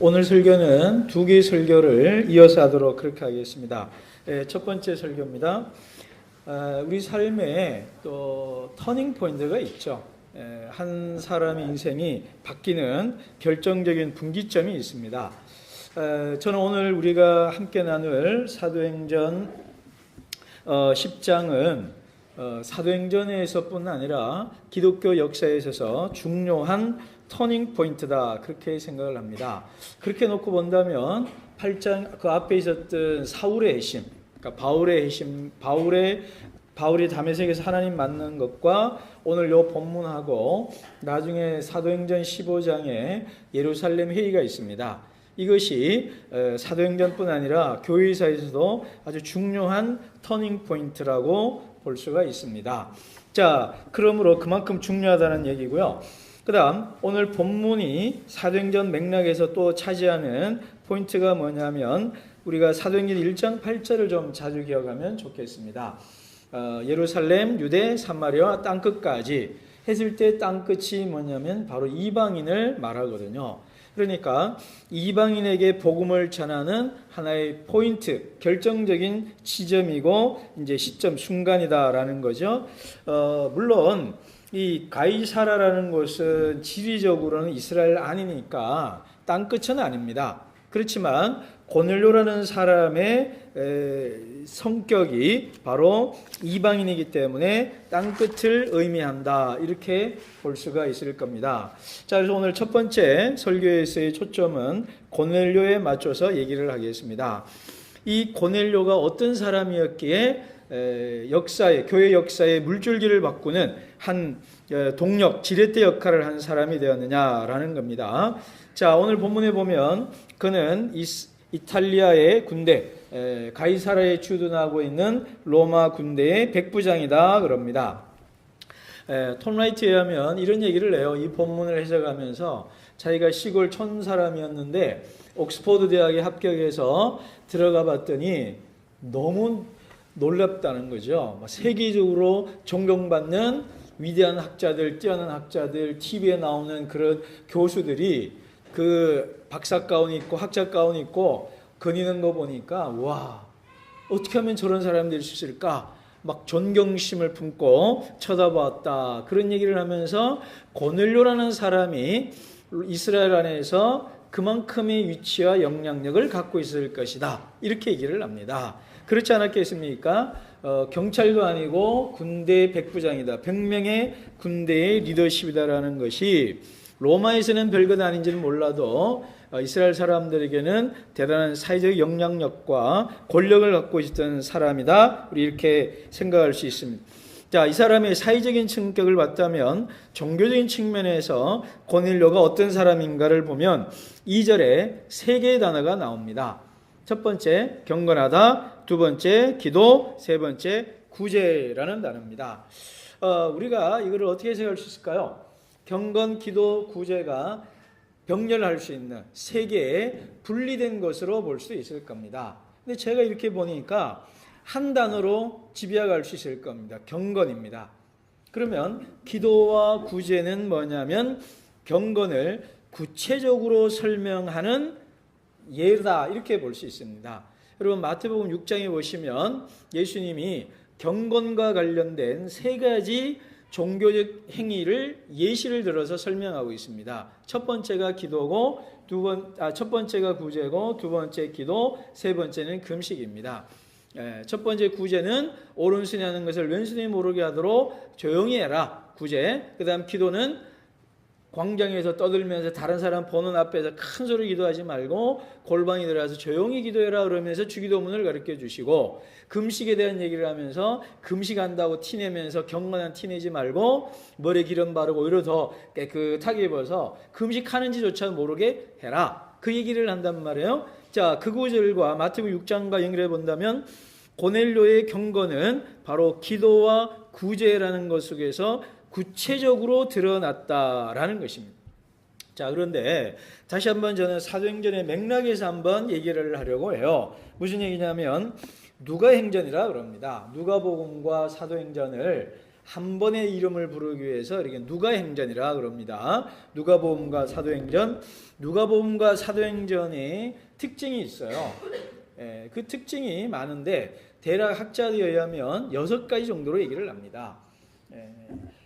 오늘 설교는 두 개의 설교를 이어서 하도록 그렇게 하겠습니다. 첫 번째 설교입니다. 우리 삶에 또 터닝 포인트가 있죠. 한 사람의 인생이 바뀌는 결정적인 분기점이 있습니다. 저는 오늘 우리가 함께 나눌 사도행전 10장은 사도행전에서뿐 아니라 기독교 역사에 있어서 중요한 터닝 포인트다, 그렇게 생각을 합니다. 그렇게 놓고 본다면 8장 그 앞에 있었던 사울의 회심, 그러니까 바울의 회심, 바울이 다메섹에서 하나님 만난 것과 오늘 요 본문하고 나중에 사도행전 15장에 예루살렘 회의가 있습니다. 이것이 사도행전뿐 아니라 교회사에서도 아주 중요한 터닝 포인트라고 볼 수가 있습니다. 자, 그러므로 그만큼 중요하다는 얘기고요. 그 다음 오늘 본문이 사도행전 맥락에서 또 차지하는 포인트가 뭐냐면 우리가 사도행전 1장 8절을 좀 자주 기억하면 좋겠습니다. 예루살렘, 유대, 사마리아 땅끝까지 했을 때 땅끝이 뭐냐면 바로 이방인을 말하거든요. 그러니까 이방인에게 복음을 전하는 하나의 포인트, 결정적인 지점이고 이제 시점, 순간이다라는 거죠. 물론 이 가이사라라는 곳은 지리적으로는 이스라엘 아니니까 땅끝은 아닙니다. 그렇지만 고넬료라는 사람의 성격이 바로 이방인이기 때문에 땅끝을 의미한다, 이렇게 볼 수가 있을 겁니다. 자, 그래서 오늘 첫 번째 설교에서의 초점은 고넬료에 맞춰서 얘기를 하겠습니다. 이 고넬료가 어떤 사람이었기에 교회 역사의 물줄기를 바꾸는 한 동력, 지렛대 역할을 한 사람이 되었느냐라는 겁니다. 자, 오늘 본문에 보면 그는 이탈리아의 군대, 가이사라에 주둔하고 있는 로마 군대의 백부장이다 그럽니다. 톰 라이트에 의하면 이런 얘기를 해요. 이 본문을 해석하면서 자기가 시골 촌 사람이었는데 옥스퍼드 대학에 합격해서 들어가 봤더니 너무 놀랍다는 거죠. 세계적으로 존경받는 위대한 학자들, 뛰어난 학자들, TV에 나오는 그런 교수들이 그 박사 가운 입고 학자 가운 입고 거니는 거 보니까 와, 어떻게 하면 저런 사람이 될 수 있을까? 막 존경심을 품고 쳐다봤다, 그런 얘기를 하면서 고넬료라는 사람이 이스라엘 안에서 그만큼의 위치와 영향력을 갖고 있을 것이다, 이렇게 얘기를 합니다. 그렇지 않았겠습니까? 경찰도 아니고 군대 백부장이다, 100명의 군대의 리더십이다라는 것이 로마에서는 별것 아닌지는 몰라도 이스라엘 사람들에게는 대단한 사회적 영향력과 권력을 갖고 있었던 사람이다, 우리 이렇게 생각할 수 있습니다. 자, 이 사람의 사회적인 성격을 봤다면 종교적인 측면에서 고넬료가 어떤 사람인가를 보면 2절에 세 개의 단어가 나옵니다. 첫 번째 경건하다, 두 번째 기도, 세 번째 구제라는 단어입니다. 우리가 이걸 어떻게 해석할 수 있을까요? 경건, 기도, 구제가 병렬할 수 있는 세 개의 분리된 것으로 볼 수 있을 겁니다. 근데 제가 이렇게 보니까 한 단어로 집약할 수 있을 겁니다. 경건입니다. 그러면 기도와 구제는 뭐냐면 경건을 구체적으로 설명하는 예다, 이렇게 볼 수 있습니다. 여러분 마태복음 6장에 보시면 예수님이 경건과 관련된 세 가지 종교적 행위를 예시를 들어서 설명하고 있습니다. 첫 번째가 기도고, 첫 번째가 구제고, 두 번째 기도, 세 번째는 금식입니다. 첫 번째 구제는 오른손이 하는 것을 왼손이 모르게 하도록 조용히 해라, 구제. 그 다음 기도는 광장에서 떠들면서 다른 사람 보는 앞에서 큰 소리 기도하지 말고 골방에 들어가서 조용히 기도해라 그러면서 주기도문을 가르쳐 주시고, 금식에 대한 얘기를 하면서 금식한다고 티내면서 경건한 티내지 말고 머리에 기름 바르고 오히려 더 깨끗하게 입어서 금식하는지조차 모르게 해라, 그 얘기를 한단 말이에요. 자, 그 구절과 마태복음 6장과 연결해 본다면 고넬료의 경건은 바로 기도와 구제라는 것 속에서 구체적으로 드러났다라는 것입니다. 자, 그런데 다시 한번 저는 사도행전의 맥락에서 한번 얘기를 하려고 해요. 무슨 얘기냐면 누가행전이라 그럽니다. 누가복음과 사도행전을 한 번의 이름을 부르기 위해서 이렇게 누가행전이라 그럽니다. 누가복음과 사도행전의 특징이 있어요. 그 특징이 많은데 대략 학자들에 의하면 6가지 정도로 얘기를 합니다.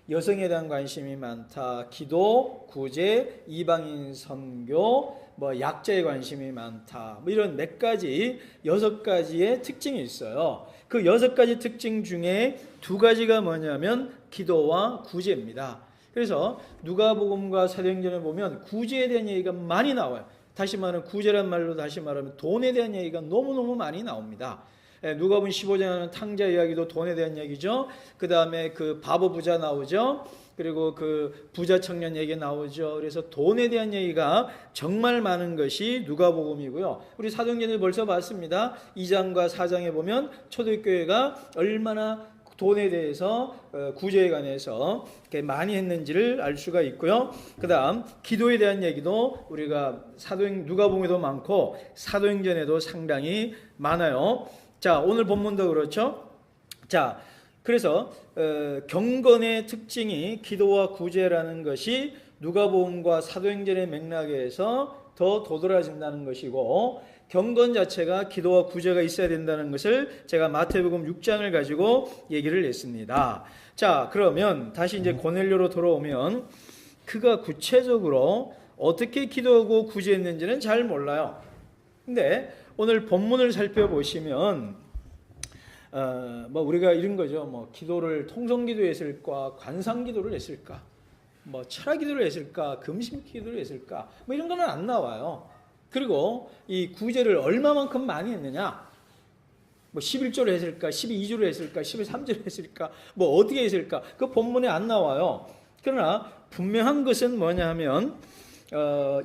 여성에 대한 관심이 많다, 기도, 구제, 이방인 선교, 약자에 관심이 많다, 이런 몇 가지, 6가지의 특징이 있어요. 그 6가지 특징 중에 2가지가 뭐냐면 기도와 구제입니다. 그래서 누가복음과 사도행전을 보면 구제에 대한 얘기가 많이 나와요. 다시 말하면 구제란 말로 다시 말하면 돈에 대한 얘기가 너무너무 많이 나옵니다. 누가복음 15장에는 탕자 이야기도 돈에 대한 얘기죠. 그 다음에 그 바보 부자 나오죠. 그리고 그 부자 청년 얘기 나오죠. 그래서 돈에 대한 얘기가 정말 많은 것이 누가복음이고요. 우리 사도행전을 벌써 봤습니다. 2장과 4장에 보면 초대교회가 얼마나 돈에 대해서 구제에 관해서 많이 했는지를 알 수가 있고요. 그 다음 기도에 대한 얘기도 우리가 누가복음에도 많고 사도행전에도 상당히 많아요. 자, 오늘 본문도 그렇죠. 자, 그래서 경건의 특징이 기도와 구제라는 것이 누가복음과 사도행전의 맥락에서 더 도드라진다는 것이고, 경건 자체가 기도와 구제가 있어야 된다는 것을 제가 마태복음 6장을 가지고 얘기를 했습니다. 자, 그러면 다시 이제 고넬료로 돌아오면 그가 구체적으로 어떻게 기도하고 구제했는지는 잘 몰라요. 근데 오늘 본문을 살펴보시면 우리가 이런 거죠. 기도를 통성기도 했을까, 관상기도를 했을까, 철학기도를 했을까, 금심기도를 했을까, 이런 거는 안 나와요. 그리고 이 구제를 얼마만큼 많이 했느냐, 11조를 했을까, 12조를 했을까, 13조를 했을까, 어떻게 했을까, 그 본문에 안 나와요. 그러나 분명한 것은 뭐냐 하면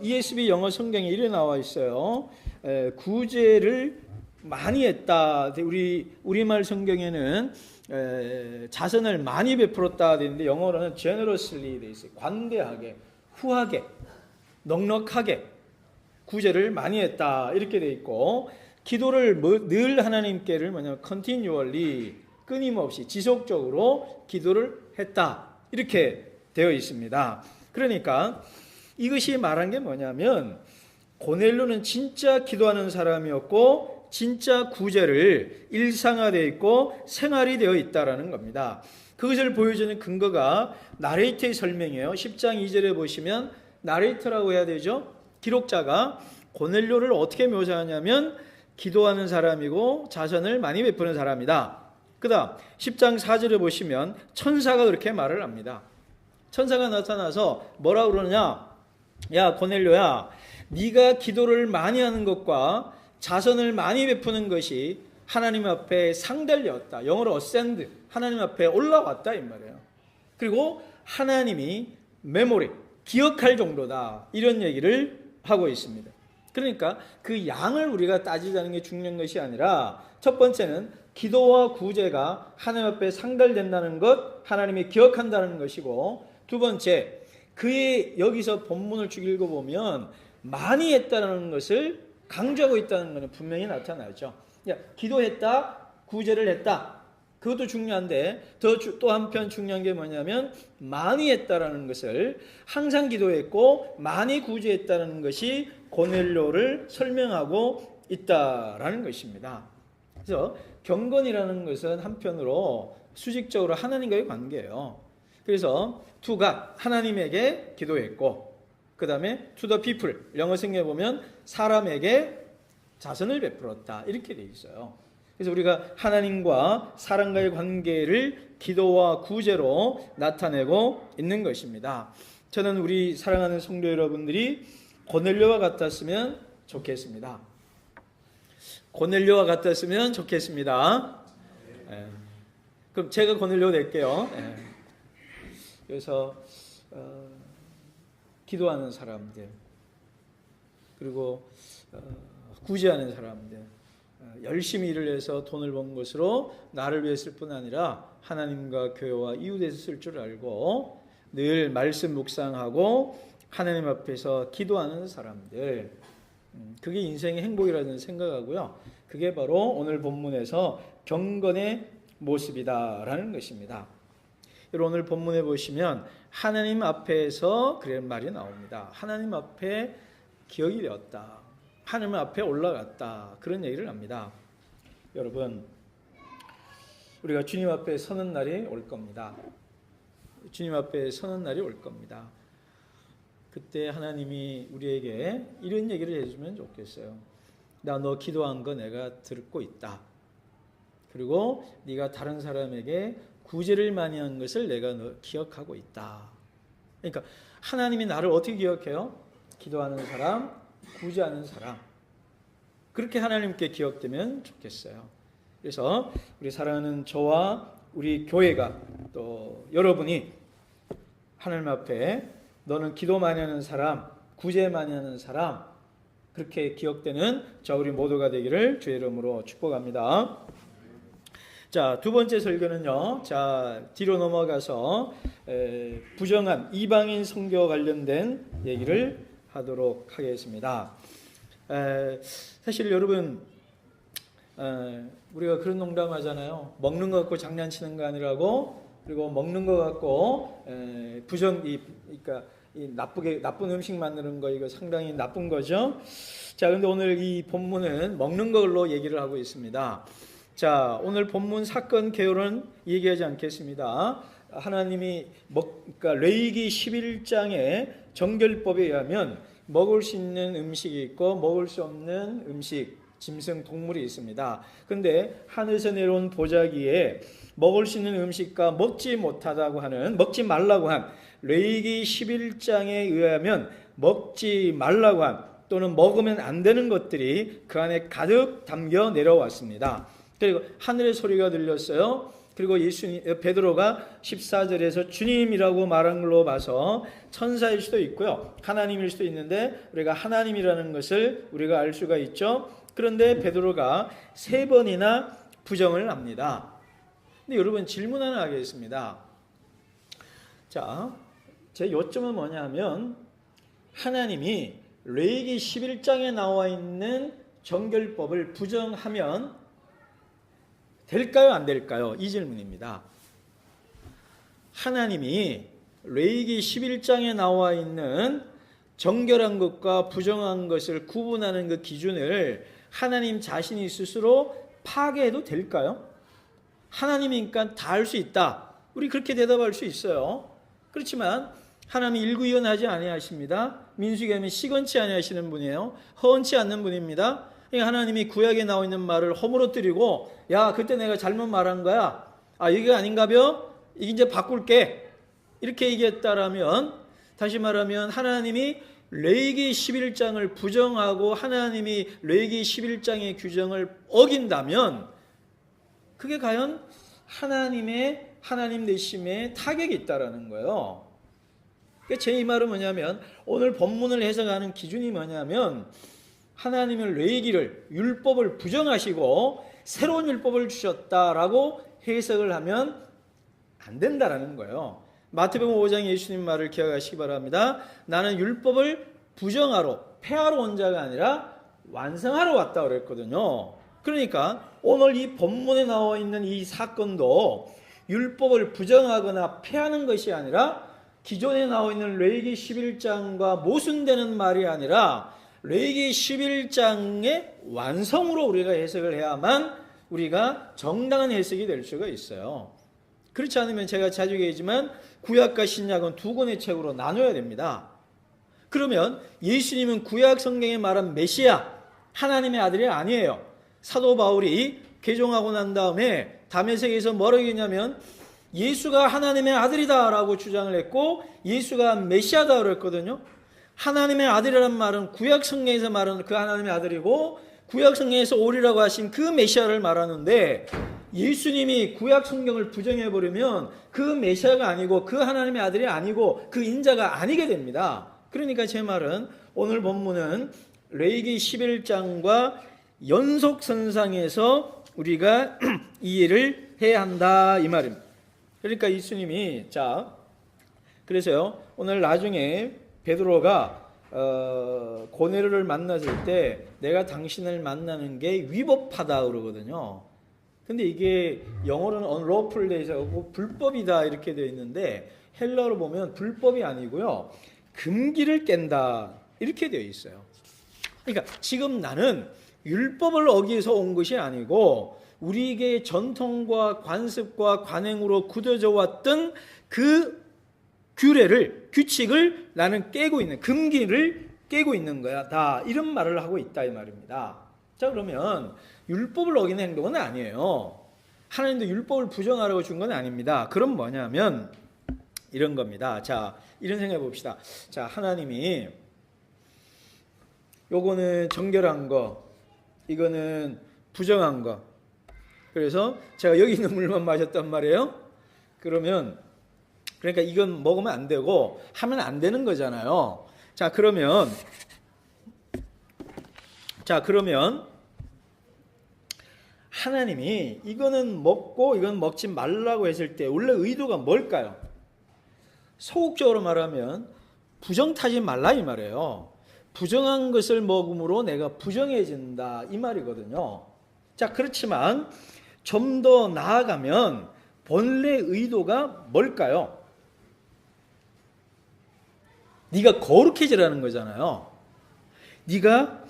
ESV 영어 성경에 이래 나와 있어요. 구제를 많이 했다. 우리말 성경에는 자선을 많이 베풀었다 되는데 영어로는 generously 돼 있어요. 관대하게, 후하게, 넉넉하게 구제를 많이 했다 이렇게 돼 있고, 기도를 늘 하나님께를 continually, 끊임없이 지속적으로 기도를 했다 이렇게 되어 있습니다. 그러니까 이것이 말한 게 뭐냐면 고넬료는 진짜 기도하는 사람이었고 진짜 구제를 일상화되어 있고 생활이 되어 있다라는 겁니다. 그것을 보여주는 근거가 나레이터의 설명이에요. 10장 2절에 보시면 나레이터라고 해야 되죠. 기록자가 고넬료를 어떻게 묘사하냐면 기도하는 사람이고 자선을 많이 베푸는 사람이다. 그 다음 10장 4절에 보시면 천사가 그렇게 말을 합니다. 천사가 나타나서 뭐라고 그러느냐, 야 고넬료야, 네가 기도를 많이 하는 것과 자선을 많이 베푸는 것이 하나님 앞에 상달렸다. 영어로 ascend, 하나님 앞에 올라왔다 이 말이에요. 그리고 하나님이 메모리, 기억할 정도다 이런 얘기를 하고 있습니다. 그러니까 그 양을 우리가 따지자는 게 중요한 것이 아니라, 첫 번째는 기도와 구제가 하나님 앞에 상달된다는 것, 하나님이 기억한다는 것이고, 두 번째, 그의 여기서 본문을 쭉 읽어보면 많이 했다는 것을 강조하고 있다는 것은 분명히 나타나죠. 기도했다, 구제를 했다, 그것도 중요한데 또 한편 중요한 게 뭐냐면 많이 했다라는 것을, 항상 기도했고 많이 구제했다는 것이 고넬료를 설명하고 있다라는 것입니다. 그래서 경건이라는 것은 한편으로 수직적으로 하나님과의 관계예요. 그래서 to God, 하나님에게 기도했고, 그 다음에 to the people, 영어 성경에 보면 사람에게 자선을 베풀었다 이렇게 되어 있어요. 그래서 우리가 하나님과 사람과의 관계를 기도와 구제로 나타내고 있는 것입니다. 저는 우리 사랑하는 성도 여러분들이 고넬료와 같았으면 좋겠습니다. 고넬료와 같았으면 좋겠습니다. 그럼 제가 고넬료 낼게요. 그래서 기도하는 사람들, 그리고 구제하는 사람들, 열심히 일을 해서 돈을 번 것으로 나를 위해 쓸 뿐 아니라 하나님과 교회와 이웃에서 쓸 줄 알고 늘 말씀 묵상하고 하나님 앞에서 기도하는 사람들, 그게 인생의 행복이라는 생각하고요. 그게 바로 오늘 본문에서 경건의 모습이다라는 것입니다. 여러분 오늘 본문에 보시면 하나님 앞에서 그런 말이 나옵니다. 하나님 앞에 기억이 되었다. 하나님 앞에 올라갔다. 그런 얘기를 합니다. 여러분, 우리가 주님 앞에 서는 날이 올 겁니다. 주님 앞에 서는 날이 올 겁니다. 그때 하나님이 우리에게 이런 얘기를 해주면 좋겠어요. 나 너 기도한 거 내가 듣고 있다. 그리고 네가 다른 사람에게 구제를 많이 한 것을 내가 너 기억하고 있다. 그러니까 하나님이 나를 어떻게 기억해요? 기도하는 사람, 구제하는 사람. 그렇게 하나님께 기억되면 좋겠어요. 그래서 우리 사랑하는 저와 우리 교회가 또 여러분이 하나님 앞에 너는 기도 많이 하는 사람, 구제 많이 하는 사람, 그렇게 기억되는 저 우리 모두가 되기를 주의 이름으로 축복합니다. 자, 두 번째 설교는요. 자, 뒤로 넘어가서 부정한 이방인 선교 관련된 얘기를 하도록 하겠습니다. 사실 여러분, 우리가 그런 농담하잖아요. 먹는 거 갖고 장난치는 거 아니라고. 그리고 먹는 거 갖고 그러니까 나쁜 음식 만드는 거 이거 상당히 나쁜 거죠. 자, 그런데 오늘 이 본문은 먹는 걸로 얘기를 하고 있습니다. 자, 오늘 본문 사건 개요는 얘기하지 않겠습니다. 하나님이 그러니까 레위기 11장의 정결법에 의하면 먹을 수 있는 음식이 있고 먹을 수 없는 음식, 짐승, 동물이 있습니다. 그런데 하늘에서 내려온 보자기에 먹을 수 있는 음식과 먹지 말라고 한 레위기 11장에 의하면 먹지 말라고 한 또는 먹으면 안 되는 것들이 그 안에 가득 담겨 내려왔습니다. 그리고 하늘의 소리가 들렸어요. 그리고 베드로가 14절에서 주님이라고 말한 걸로 봐서 천사일 수도 있고요. 하나님일 수도 있는데 우리가 하나님이라는 것을 우리가 알 수가 있죠. 그런데 베드로가 3번이나 부정을 합니다. 근데 여러분 질문 하나 하겠습니다. 자, 제 요점은 뭐냐면 하나님이 레위기 11장에 나와 있는 정결법을 부정하면 될까요? 안 될까요? 이 질문입니다. 하나님이 레위기 11장에 나와 있는 정결한 것과 부정한 것을 구분하는 그 기준을 하나님 자신이 스스로 파괴해도 될까요? 하나님이니까 다 할 수 있다. 우리 그렇게 대답할 수 있어요. 그렇지만 하나님이 일구이연하지 아니하십니다. 민수기에 하면 시건치 아니하시는 분이에요. 허언치 않는 분입니다. 하나님이 구약에 나와 있는 말을 허물어뜨리고 야 그때 내가 잘못 말한 거야. 이게 아닌가벼? 이게 이제 바꿀게. 이렇게 얘기했다라면 다시 말하면 하나님이 레위기 11장을 부정하고 하나님이 레위기 11장의 규정을 어긴다면 그게 과연 하나님 되심에 타격이 있다라는 거예요. 제 이 말은 뭐냐면 오늘 본문을 해석하는 기준이 뭐냐면 하나님은 레위기를 율법을 부정하시고 새로운 율법을 주셨다라고 해석을 하면 안 된다라는 거예요. 마태복음 5장 예수님 말을 기억하시기 바랍니다. 나는 율법을 부정하러 폐하러 온 자가 아니라 완성하러 왔다고 그랬거든요. 그러니까 오늘 이 본문에 나와 있는 이 사건도 율법을 부정하거나 폐하는 것이 아니라 기존에 나와 있는 레위기 11장과 모순되는 말이 아니라 레위기 11장의 완성으로 우리가 해석을 해야만 우리가 정당한 해석이 될 수가 있어요. 그렇지 않으면 제가 자주 얘기하지만 구약과 신약은 두 권의 책으로 나눠야 됩니다. 그러면 예수님은 구약 성경에 말한 메시아, 하나님의 아들이 아니에요. 사도 바울이 개종하고 난 다음에 다메섹에서 뭐라고 했냐면 예수가 하나님의 아들이다라고 주장을 했고 예수가 메시아다 그랬거든요. 하나님의 아들이라는 말은 구약 성경에서 말하는 그 하나님의 아들이고 구약 성경에서 오리라고 하신 그 메시아를 말하는데 예수님이 구약 성경을 부정해버리면 그 메시아가 아니고 그 하나님의 아들이 아니고 그 인자가 아니게 됩니다. 그러니까 제 말은 오늘 본문은 레위기 11장과 연속선상에서 우리가 이해를 해야 한다 이 말입니다. 그러니까 예수님이 그래서요 오늘 나중에 베드로가 고넬료를 만났을 때 내가 당신을 만나는 게 위법하다 그러거든요. 근데 이게 영어로는 unlawful 돼 있어서 불법이다 이렇게 되어 있는데 헬라어로 보면 불법이 아니고요. 금기를 깬다 이렇게 되어 있어요. 그러니까 지금 나는 율법을 어기서 온 것이 아니고 우리에게 전통과 관습과 관행으로 굳어져 왔던 그 규례를, 규칙을 나는 깨고 있는, 금기를 깨고 있는 거야. 다 이런 말을 하고 있다 이 말입니다. 자, 그러면 율법을 어기는 행동은 아니에요. 하나님도 율법을 부정하라고 준 건 아닙니다. 그럼 뭐냐면 이런 겁니다. 자, 이런 생각해 봅시다. 자, 하나님이 요거는 정결한 거, 이거는 부정한 거. 그래서 제가 여기 있는 물만 마셨단 말이에요. 그러면 그러니까 이건 먹으면 안 되고 하면 안 되는 거잖아요. 자, 그러면 하나님이 이거는 먹고 이건 먹지 말라고 했을 때 원래 의도가 뭘까요? 소극적으로 말하면 부정타지 말라 이 말이에요. 부정한 것을 먹음으로 내가 부정해진다 이 말이거든요. 자, 그렇지만 좀 더 나아가면 본래 의도가 뭘까요? 네가 거룩해지라는 거잖아요. 네가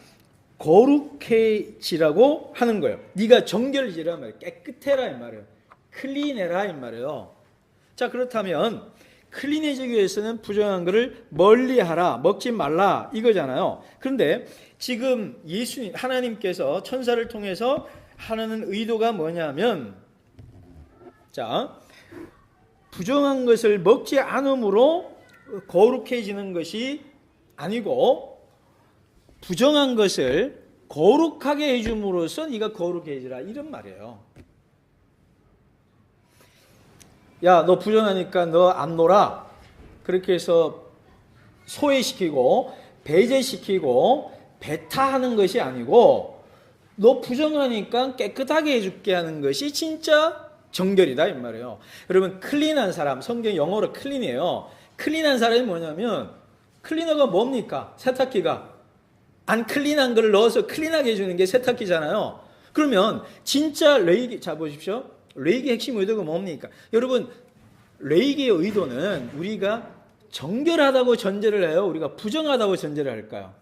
거룩해지라고 하는 거예요. 네가 정결해지라 말이에요. 깨끗해라 이 말이에요. 클린해라 이 말이에요. 자, 그렇다면 클린해지기 위해서는 부정한 것을 멀리하라, 먹지 말라 이거잖아요. 그런데 지금 예수님, 하나님께서 천사를 통해서 하는 의도가 뭐냐면, 자, 부정한 것을 먹지 않음으로 거룩해지는 것이 아니고 부정한 것을 거룩하게 해줌으로써 네가 거룩해지라 이런 말이에요. 야, 너 부정하니까 너 안 놀아. 그렇게 해서 소외시키고 배제시키고 배타하는 것이 아니고 너 부정하니까 깨끗하게 해줄게 하는 것이 진짜 정결이다 이 말이에요. 여러분, 클린한 사람, 성경 영어로 클린이에요. 클린한 사람이 뭐냐면, 클리너가 뭡니까? 세탁기가 안 클린한 걸 넣어서 클린하게 해주는 게 세탁기잖아요. 그러면 진짜 레이기, 자 보십시오. 레이기의 핵심 의도가 뭡니까? 여러분, 레이기의 의도는 우리가 정결하다고 전제를 해요? 우리가 부정하다고 전제를 할까요?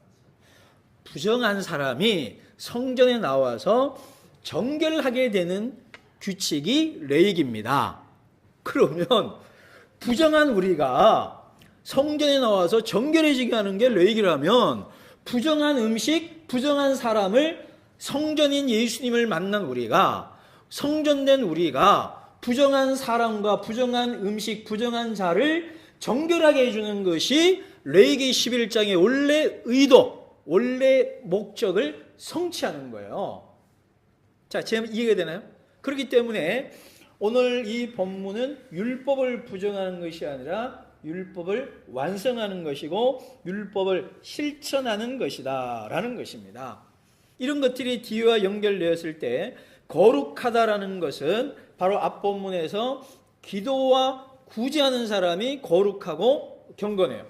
부정한 사람이 성전에 나와서 정결하게 되는 규칙이 레이기입니다. 그러면 부정한 우리가 성전에 나와서 정결해지게 하는 게 레이기라면 부정한 음식, 부정한 사람을 성전인 예수님을 만난 우리가, 성전된 우리가 부정한 사람과 부정한 음식, 부정한 자를 정결하게 해주는 것이 레위기 11장의 원래 의도, 원래 목적을 성취하는 거예요. 자, 제 이해가 되나요? 그렇기 때문에 오늘 이 본문은 율법을 부정하는 것이 아니라 율법을 완성하는 것이고 율법을 실천하는 것이다 라는 것입니다. 이런 것들이 뒤와 연결되었을 때 거룩하다라는 것은 바로 앞본문에서 기도와 구제하는 사람이 거룩하고 경건해요.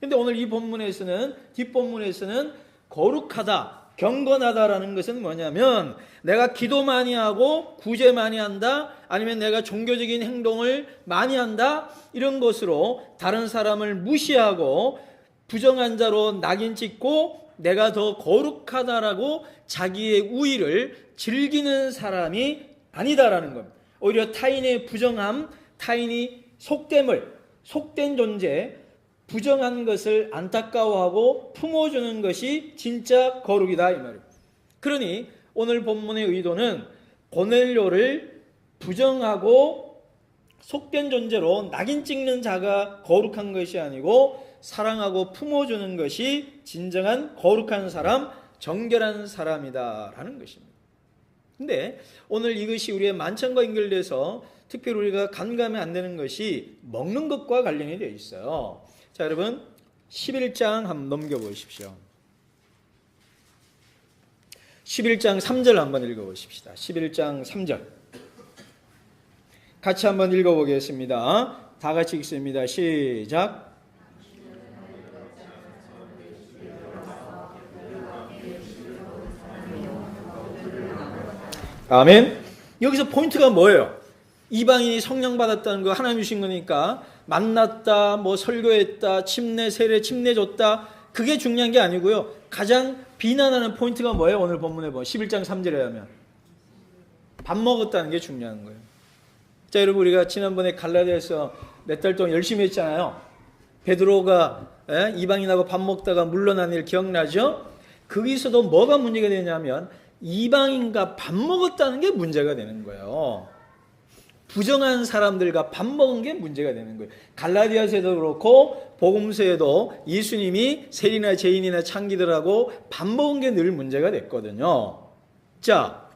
근데 오늘 이 본문에서는, 뒷본문에서는 거룩하다, 경건하다라는 것은 뭐냐면 내가 기도 많이 하고 구제 많이 한다, 아니면 내가 종교적인 행동을 많이 한다, 이런 것으로 다른 사람을 무시하고 부정한 자로 낙인 찍고 내가 더 거룩하다라고 자기의 우위를 즐기는 사람이 아니다라는 겁니다. 오히려 타인의 부정함, 타인이 속된 존재, 부정한 것을 안타까워하고 품어주는 것이 진짜 거룩이다 이 말이에요. 그러니 오늘 본문의 의도는 고넬료를 부정하고 속된 존재로 낙인 찍는 자가 거룩한 것이 아니고 사랑하고 품어주는 것이 진정한 거룩한 사람, 정결한 사람이다라는 것입니다. 근데 오늘 이것이 우리의 만찬과 연결돼서 특별히 우리가 간과하면 안 되는 것이 먹는 것과 관련이 되어 있어요. 자, 여러분 11장 한번 넘겨보십시오. 11장 3절 한번 읽어보십시다. 11장 3절 같이 한번 읽어보겠습니다. 다 같이 읽습니다. 시작. 아멘. 여기서 포인트가 뭐예요? 이방인이 성령 받았다는 거 하나님 주신 거니까 만났다, 뭐 설교했다, 침례 세례 침례 줬다, 그게 중요한 게 아니고요. 가장 비난하는 포인트가 뭐예요? 오늘 본문에 보면 11장 3절에 하면 밥 먹었다는 게 중요한 거예요. 자, 여러분, 우리가 지난번에 갈라디아에서 몇 달 동안 열심히 했잖아요. 베드로가 이방인하고 밥 먹다가 물러난 일 기억나죠? 거기서도 뭐가 문제가 되냐면 이방인과 밥 먹었다는 게 문제가 되는 거예요. 부정한 사람들과 밥 먹은 게 문제가 되는 거예요. 갈라디아서에도 그렇고 복음서에도 예수님이 세리나 죄인이나 창기들하고 밥 먹은 게 늘 문제가 됐거든요. 자,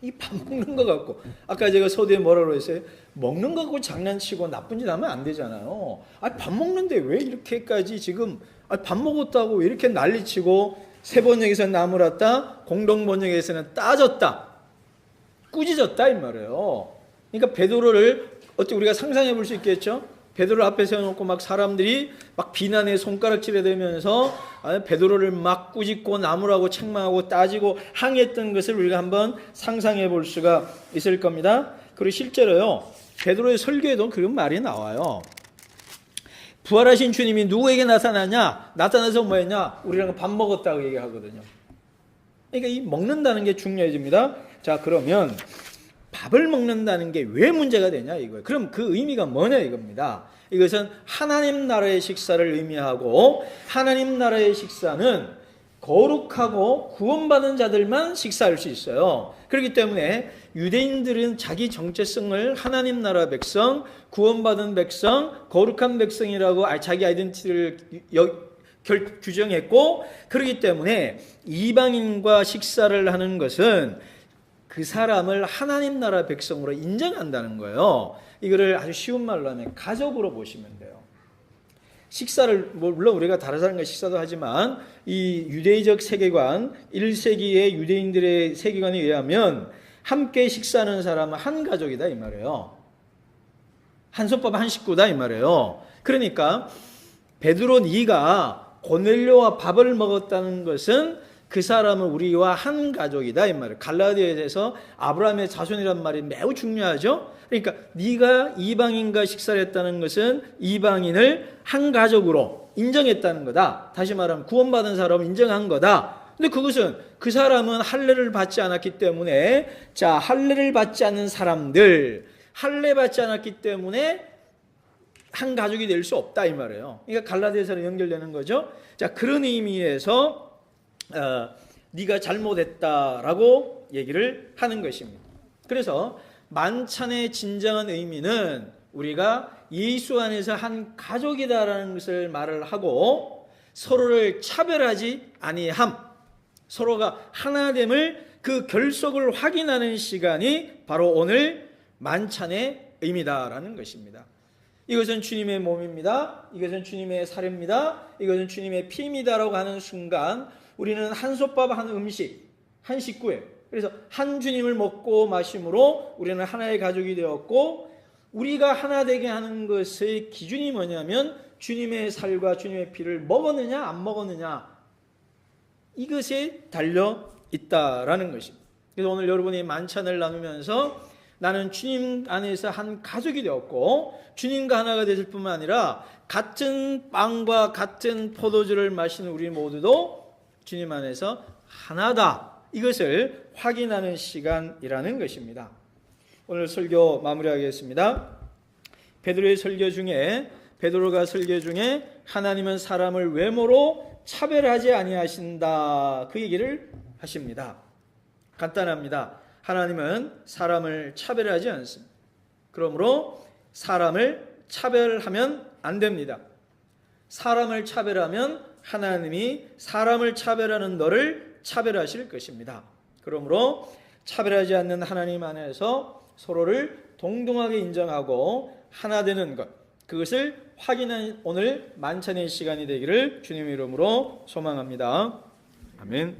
이 밥 먹는 거 갖고 아까 제가 서두에 뭐라고 했어요? 먹는 거 갖고 장난치고 나쁜 짓 하면 안 되잖아요. 밥 먹는데 왜 이렇게까지 지금 밥 먹었다고 왜 이렇게 난리치고, 새 번역에서는 나무랐다, 공동 번역에서는 따졌다, 꾸짖었다 이 말이에요. 그러니까 베드로를 어떻게 우리가 상상해 볼 수 있겠죠? 베드로를 앞에 세워놓고 막 사람들이 막 비난의 손가락질에 대면서 베드로를 막 꾸짖고 나무라고 책망하고 따지고 항의했던 것을 우리가 한번 상상해 볼 수가 있을 겁니다. 그리고 실제로요, 베드로의 설교에도 그런 말이 나와요. 부활하신 주님이 누구에게 나타나냐? 나타나서 뭐했냐? 우리랑 밥 먹었다고 얘기하거든요. 그러니까 이 먹는다는 게 중요해집니다. 자, 그러면 밥을 먹는다는 게 왜 문제가 되냐 이거예요. 그럼 그 의미가 뭐냐 이겁니다. 이것은 하나님 나라의 식사를 의미하고, 하나님 나라의 식사는 거룩하고 구원받은 자들만 식사할 수 있어요. 그렇기 때문에 유대인들은 자기 정체성을 하나님 나라 백성, 구원받은 백성, 거룩한 백성이라고 자기 아이덴티티를 규정했고, 그렇기 때문에 이방인과 식사를 하는 것은 그 사람을 하나님 나라 백성으로 인정한다는 거예요. 이거를 아주 쉬운 말로 하면 가족으로 보시면 돼요. 식사를, 물론 우리가 다른 사람과 식사도 하지만 이 유대적 세계관, 1세기의 유대인들의 세계관에 의하면 함께 식사하는 사람은 한 가족이다 이 말이에요. 한 솥밥 한 식구다 이 말이에요. 그러니까 베드로 네가 고넬료와 밥을 먹었다는 것은 그 사람은 우리와 한 가족이다 이 말이에요. 갈라디아에서 아브라함의 자손이란 말이 매우 중요하죠. 그러니까 네가 이방인과 식사를 했다는 것은 이방인을 한 가족으로 인정했다는 거다. 다시 말하면 구원받은 사람을 인정한 거다. 근데 그것은 그 사람은 할례를 받지 않았기 때문에, 자, 할례를 받지 않는 사람들, 할례 받지 않았기 때문에 한 가족이 될 수 없다 이 말이에요. 그러니까 갈라디아서로 연결되는 거죠. 자, 그런 의미에서 네가 잘못했다라고 얘기를 하는 것입니다. 그래서 만찬의 진정한 의미는 우리가 예수 안에서 한 가족이다라는 것을 말을 하고, 서로를 차별하지 아니함, 서로가 하나됨을 그 결속을 확인하는 시간이 바로 오늘 만찬의 의미다라는 것입니다. 이것은 주님의 몸입니다. 이것은 주님의 살입니다. 이것은 주님의 피입니다라고 하는 순간 우리는 한 솥밥 한 음식, 한 식구예요. 그래서 한 주님을 먹고 마심으로 우리는 하나의 가족이 되었고, 우리가 하나 되게 하는 것의 기준이 뭐냐면 주님의 살과 주님의 피를 먹었느냐 안 먹었느냐, 이것에 달려 있다라는 것입니다. 그래서 오늘 여러분이 만찬을 나누면서 나는 주님 안에서 한 가족이 되었고 주님과 하나가 되실 뿐만 아니라 같은 빵과 같은 포도주를 마시는 우리 모두도 주님 안에서 하나다, 이것을 확인하는 시간이라는 것입니다. 오늘 설교 마무리하겠습니다. 베드로가 설교 중에 하나님은 사람을 외모로 차별하지 아니하신다, 그 얘기를 하십니다. 간단합니다. 하나님은 사람을 차별하지 않습니다. 그러므로 사람을 차별하면 안 됩니다. 사람을 차별하면 하나님이 사람을 차별하는 너를 차별하실 것입니다. 그러므로 차별하지 않는 하나님 안에서 서로를 동등하게 인정하고 하나 되는 것, 그것을 확인하는 오늘 만찬의 시간이 되기를 주님의 이름으로 소망합니다. 아멘.